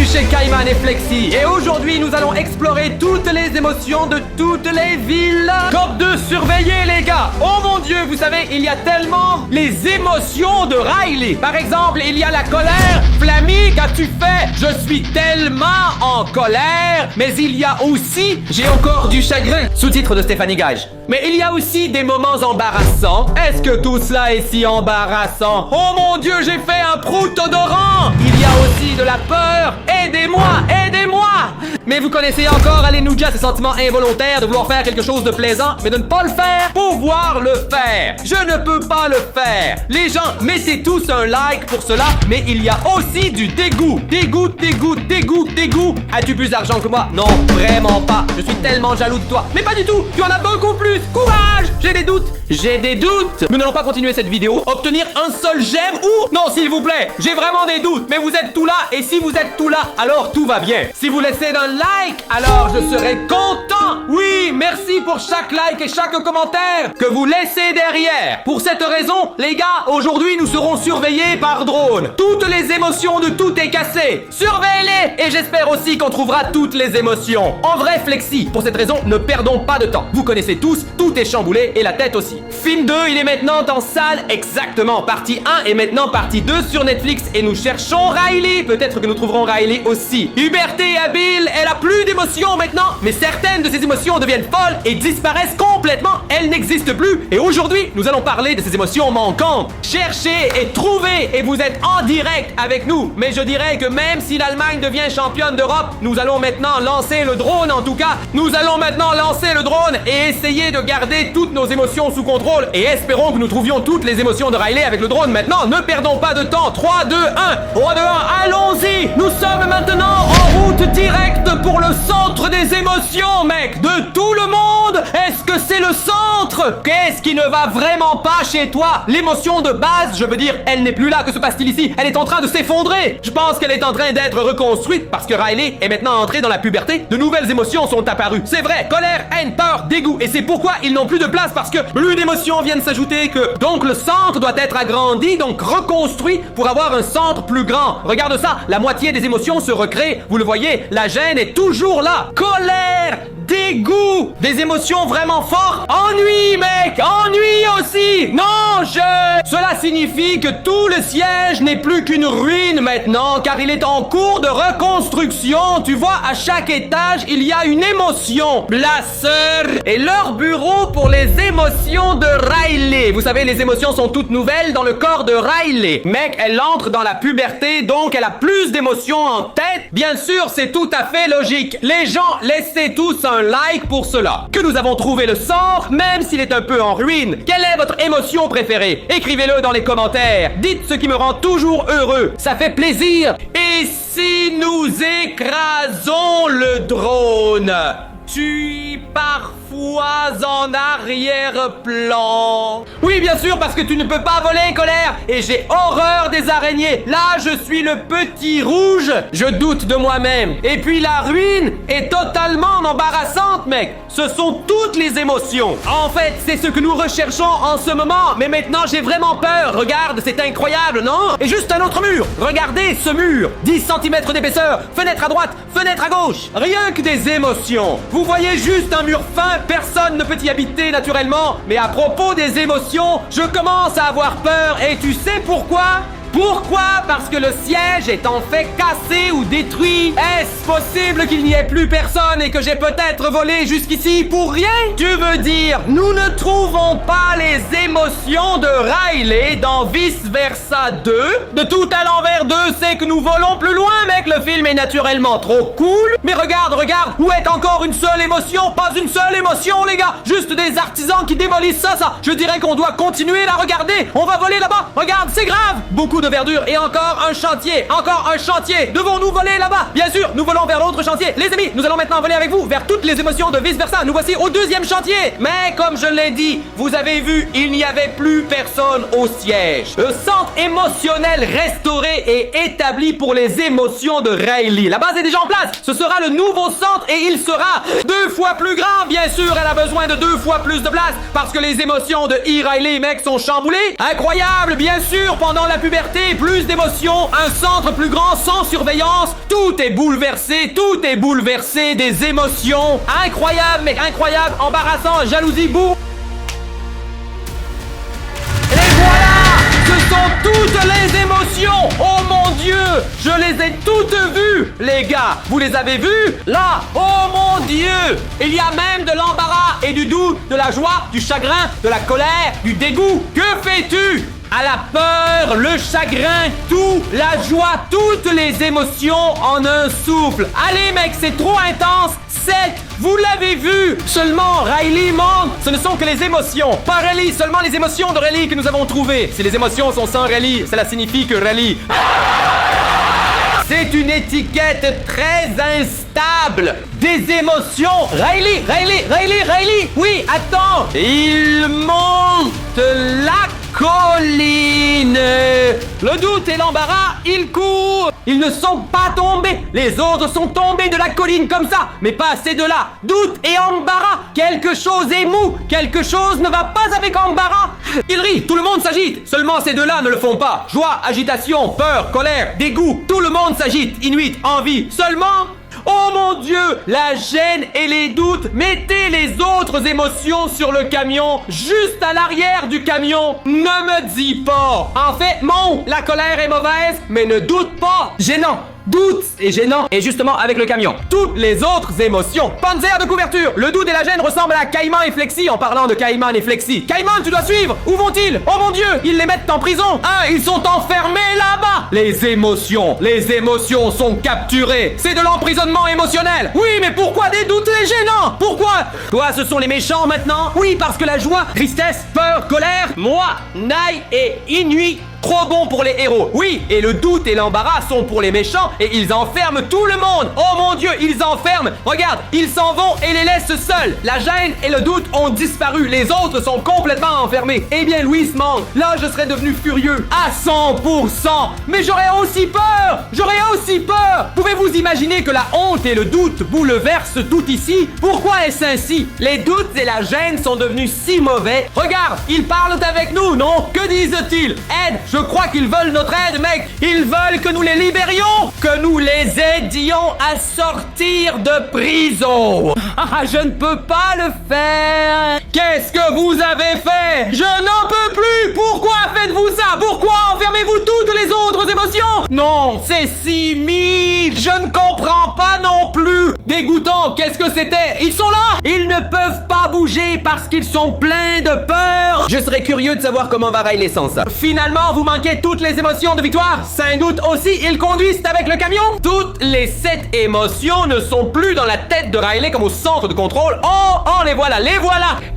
chez Kaiman et Flexi. Et aujourd'hui, nous allons explorer toutes les émotions de toutes les villes. Cop 2, surveillez les gars. Oh mon dieu, vous savez, il y a tellement les émotions de Riley. Par exemple, il y a la colère. Flammy, qu'as-tu fait? Je suis tellement en colère. Mais il y a aussi, j'ai encore du chagrin. Sous-titre de Stéphanie Gage. Mais il y a aussi des moments embarrassants. Est-ce que tout cela est si embarrassant? Oh mon dieu, j'ai fait un prout odorant. Il y a aussi de la peur. Aidez-moi, aidez-moi. Mais vous connaissez encore Alenuja, ces sentiments involontaires de vouloir faire quelque chose de plaisant, mais de ne pas le faire. Pouvoir le faire. Je ne peux pas le faire. Les gens, mettez tous un like pour cela, mais il y a aussi du dégoût. Dégoût, dégoût, dégoût, dégoût. As-tu plus d'argent que moi? Non, vraiment pas. Je suis tellement jaloux de toi. Mais pas du tout. Tu en as beaucoup plus. Courage. J'ai des doutes. J'ai des doutes. Nous n'allons pas continuer cette vidéo. Obtenir un seul j'aime ou... Non, s'il vous plaît. J'ai vraiment des doutes. Mais vous êtes tout là. Et si vous êtes tout là, alors tout va bien. Si vous laissez un like, alors je serai content. Oui, merci pour chaque like et chaque commentaire que vous laissez derrière. Pour cette raison, les gars, aujourd'hui nous serons surveillés par drone. Toutes les émotions de tout est cassé. Surveillez-les. Et j'espère aussi qu'on trouvera toutes les émotions. En vrai, Flexi, pour cette raison, ne perdons pas de temps. Vous connaissez tous, tout est chamboulé et la tête aussi. Film 2, il est maintenant en salle. Exactement, partie 1 et maintenant partie 2 sur Netflix. Et nous cherchons Riley. Peut-être que nous trouverons Riley aussi. Huberté et habile, elle a plus d'émotions maintenant. Mais certaines de ces émotions deviennent folles et disparaissent complètement. Elles n'existent plus. Et aujourd'hui, nous allons parler de ces émotions manquantes. Cherchez et trouvez. Et vous êtes en direct avec nous. Mais je dirais que même si l'Allemagne devient championne d'Europe, nous allons maintenant lancer le drone en tout cas. Nous allons maintenant lancer le drone et essayer de garder toutes nos émotions sous contrôle. Et espérons que nous trouvions toutes les émotions de Riley avec le drone maintenant. Ne perdons pas de temps. 3, 2, 1. 3, 2, 1. Allons-y. Nous sommes maintenant en route directe pour le centre des émotions, mec. De tout le monde. Est-ce que c'est le centre? Qu'est-ce qui ne va vraiment pas chez toi? L'émotion de base, je veux dire, elle n'est plus là. Que se passe-t-il ici? Elle est en train de s'effondrer. Je pense qu'elle est en train d'être reconstruite parce que Riley est maintenant entrée dans la puberté. De nouvelles émotions sont apparues. C'est vrai, colère, haine, peur, dégoût. Et c'est pourquoi ils n'ont plus de place parce que plus d'émotions viennent s'ajouter que... Donc le centre doit être agrandi, donc reconstruit pour avoir un centre plus grand. Regarde ça, la moitié des émotions se recrée. Vous le voyez, la gêne est toujours là. Colère, dégoût, des émotions vraiment fortes. Ennui, mec, ennui aussi. Non, Cela signifie que tout le siège n'est plus qu'une ruine maintenant, car il est en cours de reconstruction. Tu vois, à chaque étage, il y a une émotion. Blasseur et leur bureau pour les émotions de Riley. Vous savez, les émotions sont toutes nouvelles dans le corps de Riley. Mec, elle entre dans la puberté, donc elle a plus d'émotions en tête. Bien sûr, c'est tout à fait logique. Les gens, laissez tous un like pour cela. Que nous avons trouvé le centre, même s'il est un peu en ruine. Quelle est votre émotion préférée? Écrivez-le dans les commentaires. Dites ce qui me rend toujours heureux. Ça fait plaisir. Et si nous écrasons le drone? Tu parfois en arrière-plan. Oui, bien sûr, parce que tu ne peux pas voler, colère. Et j'ai horreur des araignées. Là, je suis le petit rouge. Je doute de moi-même. Et puis la ruine est totalement embarrassante, mec. Ce sont toutes les émotions. En fait, c'est ce que nous recherchons en ce moment. Mais maintenant, j'ai vraiment peur. Regarde, c'est incroyable, non? Et juste un autre mur. Regardez ce mur. 10 cm d'épaisseur. Fenêtre à droite, fenêtre à gauche. Rien que des émotions. Vous voyez juste un mur fin, personne ne peut y habiter naturellement. Mais à propos des émotions, je commence à avoir peur. Et tu sais pourquoi? Pourquoi? Parce que le siège est en fait cassé ou détruit. Est-ce possible qu'il n'y ait plus personne et que j'ai peut-être volé jusqu'ici pour rien? Tu veux dire, nous ne trouvons pas les émotions de Riley dans Vice Versa 2? De tout à l'envers 2, c'est que nous volons plus loin, mec. Le film est naturellement trop cool. Mais regarde, où est encore une seule émotion? Pas une seule émotion, les gars. Juste des artisans qui démolissent ça. Je dirais qu'on doit continuer à regarder. On va voler là-bas. Regarde, c'est grave. Beaucoup de verdure et encore un chantier. Devons-nous voler là-bas? Bien sûr, nous volons vers l'autre chantier. Les amis, nous allons maintenant voler avec vous vers toutes les émotions de Vice Versa. Nous voici au deuxième chantier. Mais comme je l'ai dit, vous avez vu, il n'y avait plus personne au siège. Le centre émotionnel restauré et établi pour les émotions émotions de Riley. La base est déjà en place. Ce sera le nouveau centre et il sera 2 fois plus grand. Bien sûr, elle a besoin de 2 fois plus de place parce que les émotions de Riley, mec, sont chamboulées. Incroyable, bien sûr, pendant la puberté, plus d'émotions, un centre plus grand sans surveillance. Tout est bouleversé, des émotions. Incroyable, mec, incroyable, embarrassant, jalousie, boum. Ce sont toutes les émotions. Oh mon Dieu, je les ai toutes vues. Les gars, vous les avez vues? Là, oh mon Dieu. Il y a même de l'embarras et du doute, de la joie, du chagrin, de la colère, du dégoût. Que fais-tu? À la peur, le chagrin, tout, la joie, toutes les émotions en un souffle. Allez mec, c'est trop intense. 7, vous l'avez vu. Seulement Riley manque. Ce ne sont que les émotions. Pas Riley, seulement les émotions de Riley que nous avons trouvées. Si les émotions sont sans Riley, cela signifie que Riley... C'est une étiquette très instable. Des émotions. Riley. Oui, attends. Il monte la colline. Le doute et l'embarras, ils courent. Ils ne sont pas tombés. Les autres sont tombés de la colline comme ça. Mais pas ces deux-là. Doute et embarras. Quelque chose est mou. Quelque chose ne va pas avec embarras. Il rit. Tout le monde s'agite. Seulement ces deux-là ne le font pas. Joie, agitation, peur, colère, dégoût. Tout le monde s'agite. Inuit, envie. Seulement... Oh mon Dieu, la gêne et les doutes. Mettez les autres émotions sur le camion, juste à l'arrière du camion. Ne me dis pas. En fait, la colère est mauvaise, mais ne doute pas. Gênant. Doute et gênant et justement avec le camion. Toutes les autres émotions. Panzer de couverture. Le doute et la gêne ressemblent à Caïman et Flexi en parlant de Caïman et Flexi. Caïman, tu dois suivre. Où vont-ils? Oh mon Dieu, ils les mettent en prison. Ils sont enfermés là-bas. Les émotions sont capturées. C'est de l'emprisonnement émotionnel. Oui, mais pourquoi des doutes et gênants? Pourquoi? Toi, ce sont les méchants maintenant? Oui, parce que la joie, tristesse, peur, colère. Moi, Nai et Inuit. Trop bon pour les héros. Oui, et le doute et l'embarras sont pour les méchants et ils enferment tout le monde. Oh mon Dieu, ils enferment. Regarde, ils s'en vont et les laissent seuls. La gêne et le doute ont disparu. Les autres sont complètement enfermés. Eh bien, Louis manque. Là, je serais devenu furieux à 100%. Mais j'aurais aussi peur. Pouvez-vous imaginer que la honte et le doute bouleversent tout ici? Pourquoi est-ce ainsi? Les doutes et la gêne sont devenus si mauvais. Regarde, ils parlent avec nous, non? Que disent-ils? Aide. Je crois qu'ils veulent notre aide, mec. Ils veulent que nous les libérions, que nous les aidions à sortir de prison. Je ne peux pas le faire. Qu'est-ce que vous avez fait? Je n'en peux plus. Pourquoi faites-vous ça? Pourquoi enfermez-vous toutes les autres émotions? Non, c'est si mille. Je ne comprends pas non plus. Dégoûtant, qu'est-ce que c'était? Ils sont là. Ils ne peuvent pas bouger parce qu'ils sont pleins de peur. Je serais curieux de savoir comment va Riley sans ça. Finalement, vous manquez toutes les émotions de victoire. 5 doutes aussi, ils conduisent avec le camion. Toutes les 7 émotions ne sont plus dans la tête de Riley comme au centre de contrôle. Oh, les voilà.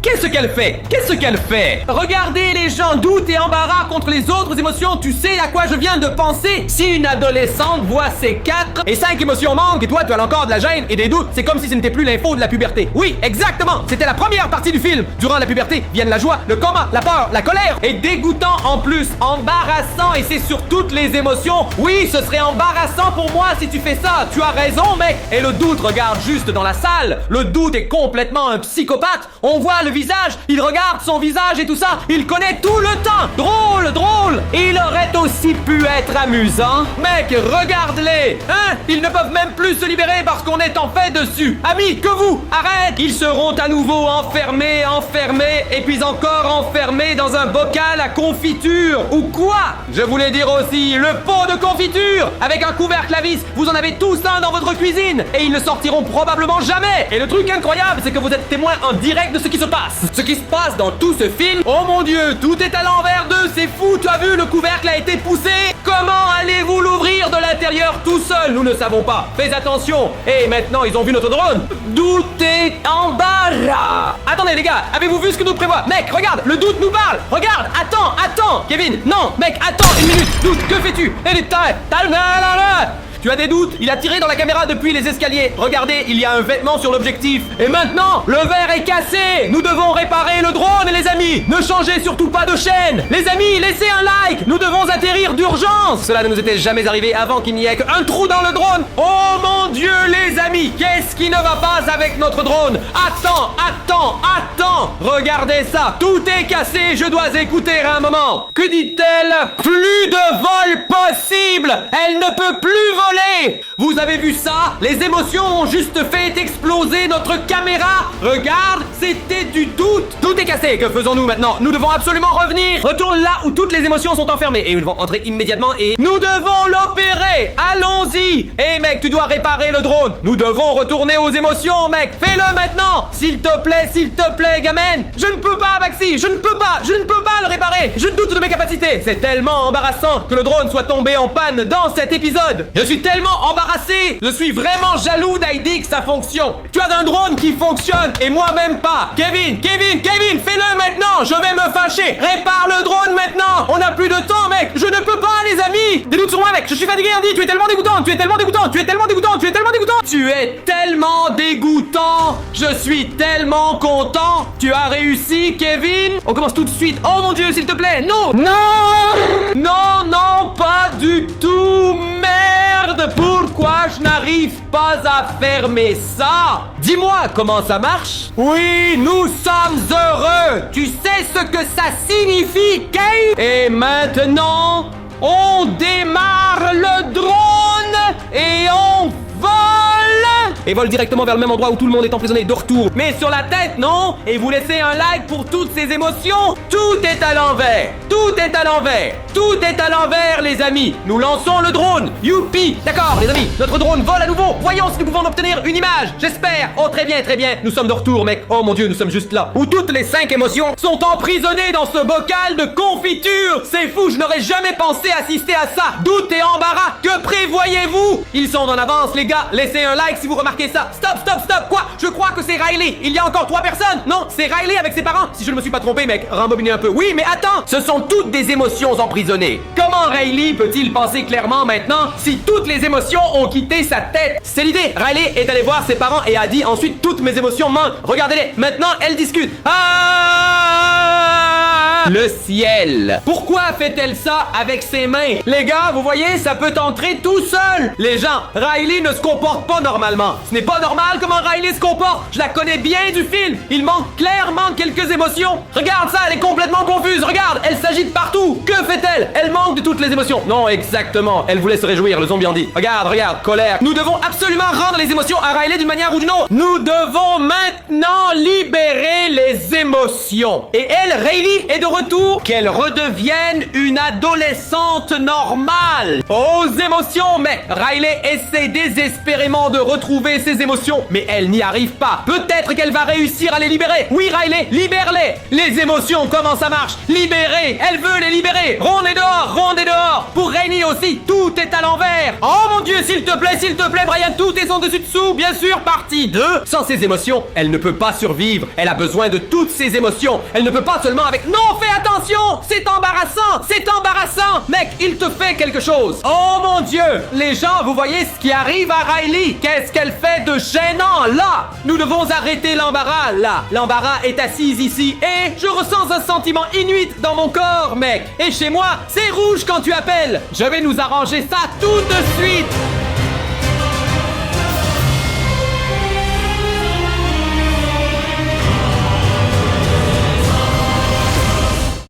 Qu'est-ce qu'elle fait? Regardez les gens, doute et embarras contre les autres émotions. Tu sais à quoi je viens de penser? Si une adolescente voit ces 4 et 5 émotions manquent et toi tu as encore de la gêne et des doutes, c'est comme si ce n'était plus l'info de la puberté. Oui, exactement. C'était la première partie du film. Durant la puberté viennent la joie, le coma, la peur, la colère et dégoûtant en plus. Embarrassant et c'est sur toutes les émotions. Oui, ce serait embarrassant pour moi si tu fais ça. Tu as raison, mec. Et le doute regarde juste dans la salle. Le doute est complètement un psychopathe. On voit le visage. Il regarde son visage et tout ça. Il connaît tout le temps. Drôle. Il aurait aussi pu être amusant. Mec, regarde-les. Ils ne peuvent même plus se libérer parce qu'on est en fait dessus. Amis, que vous? Arrête. Ils seront à nouveau enfermés et puis encore enfermés dans un bocal à confiture. Ou quoi? Je voulais dire aussi le pot de confiture avec un couvercle à vis. Vous en avez tous un dans votre cuisine et ils ne sortiront probablement jamais. Et le truc incroyable, c'est que vous êtes témoin en direct de ce qui se passe. Ce qui se passe dans tout ce film. Oh mon Dieu, tout est à l'envers d'eux, c'est fou. Tu as vu, le couvercle a été poussé. Comment allez-vous l'ouvrir de l'intérieur tout seul? Nous ne savons pas. Fais attention. Et maintenant, ils ont vu notre drone. Doute et embarras. Attendez les gars, avez-vous vu ce que nous prévoit? Mec, regarde, le doute nous parle. Regarde, attends. Kevin, non, mec, attends une minute. Doute, que fais-tu? Tu as des doutes? Il a tiré dans la caméra depuis les escaliers. Regardez, il y a un vêtement sur l'objectif. Et maintenant, le verre est cassé. Nous devons réparer le drone, les amis. Ne changez surtout pas de chaîne. Les amis, laissez un like. Nous devons atterrir d'urgence. Cela ne nous était jamais arrivé avant qu'il n'y ait qu'un trou dans le drone. Oh mon Dieu, les amis, qu'est-ce qui ne va pas avec notre drone? Attends. Regardez ça. Tout est cassé. Je dois écouter un moment. Que dit-elle? Plus de vol possible. Elle ne peut plus voler. Vous avez vu ça? Les émotions ont juste fait exploser notre caméra. Regarde, c'était du doute. Tout est cassé. Que faisons-nous maintenant? Nous devons absolument revenir. Retourne là où toutes les émotions sont enfermées. Et nous devons entrer immédiatement et... Nous devons l'opérer. Allons-y. Hey mec, tu dois réparer le drone. Nous devons retourner aux émotions, mec. Fais-le maintenant. S'il te plaît, gamin. Je ne peux pas, Maxi. Je ne peux pas le réparer. Je doute de mes capacités. C'est tellement embarrassant que le drone soit tombé en panne dans cet épisode. Je suis tellement embarrassé. Je suis vraiment jaloux d'Heidi que ça fonctionne. Tu as un drone qui fonctionne et moi-même pas. Kevin, fais-le maintenant. Je vais me fâcher. Répare le drone maintenant. On n'a plus de temps, mec. Je ne peux pas, les amis. Des doutes sur moi, mec. Je suis fatigué, Andy. Tu es tellement dégoûtant. Tu es tellement dégoûtant. Je suis tellement content. Tu as réussi, Kevin. On commence tout de suite. Oh mon Dieu, s'il te plaît. Non, pas du tout. Merde. Pourquoi je n'arrive pas à fermer ça? Dis-moi comment ça marche. Oui, nous sommes heureux. Tu sais ce que ça signifie, Kate? Et maintenant, on démarre le drone et on vole. Et vole directement vers le même endroit où tout le monde est emprisonné de retour. Mais sur la tête, non? Et vous laissez un like pour toutes ces émotions? Tout est à l'envers. Les amis. Nous lançons le drone. Youpi. D'accord, les amis. Notre drone vole à nouveau. Voyons si nous pouvons obtenir une image. J'espère. Oh, très bien. Nous sommes de retour, mec. Oh mon Dieu, nous sommes juste là. Où toutes les 5 émotions sont emprisonnées dans ce bocal de confiture. C'est fou, je n'aurais jamais pensé assister à ça. Doute et embarras. Que prévoyez-vous? Ils sont en avance, les gars. Laissez un like si vous remarquez ça. Stop. Quoi? Je crois que c'est Riley. Il y a encore 3 personnes. Non, c'est Riley avec ses parents. Si je ne me suis pas trompé, mec. Rembobinez un peu. Oui, mais attends. Ce sont toutes des émotions emprisonnées. Comment Riley peut-il penser clairement maintenant si toutes les émotions ont quitté sa tête? C'est l'idée. Riley est allé voir ses parents et a dit ensuite toutes mes émotions manquent. Regardez-les. Maintenant, elle discute. Le ciel. Pourquoi fait-elle ça avec ses mains? Les gars, vous voyez, ça peut entrer tout seul. Les gens, Riley ne se comporte pas normalement. Ce n'est pas normal comment Riley se comporte. Je la connais bien du film. Il manque clairement quelques émotions. Regarde ça, elle est complètement confuse. Regarde, elle s'agite partout. Que fait-elle? Elle manque de toutes les émotions. Non, exactement. Elle voulait se réjouir, le zombie en dit. Regarde, colère. Nous devons absolument rendre les émotions à Riley d'une manière ou d'une autre. Nous devons maintenant libérer les émotions. Et elle, Riley, est de retour. Qu'elle redevienne une adolescente normale. Aux émotions, mais Riley essaie désespérément de retrouver ses émotions, mais elle n'y arrive pas. Peut-être qu'elle va réussir à les libérer. Oui, Riley, libère-les. Les émotions, comment ça marche? Libérer. Elle veut les libérer. Ronde est dehors. Pour Rainy aussi, tout est à l'envers. Oh mon Dieu, s'il te plaît, Brian, tout est son dessus-dessous. Bien sûr, partie 2. Sans ses émotions, elle ne peut pas survivre. Elle a besoin de toutes ses émotions. Elle ne peut pas seulement avec... Non, fais attention. C'est embarrassant. Mec, il te fait quelque chose. Oh mon Dieu. Les gens, vous voyez ce qui arrive à Riley? Qu'est-ce qu'elle fait de gênant là? Nous devons arrêter l'embarras là. L'embarras est assise ici et je ressens un sentiment inuit dans mon corps, mec. Et chez moi, c'est rouge quand tu appelles. Je vais nous arranger ça tout de suite.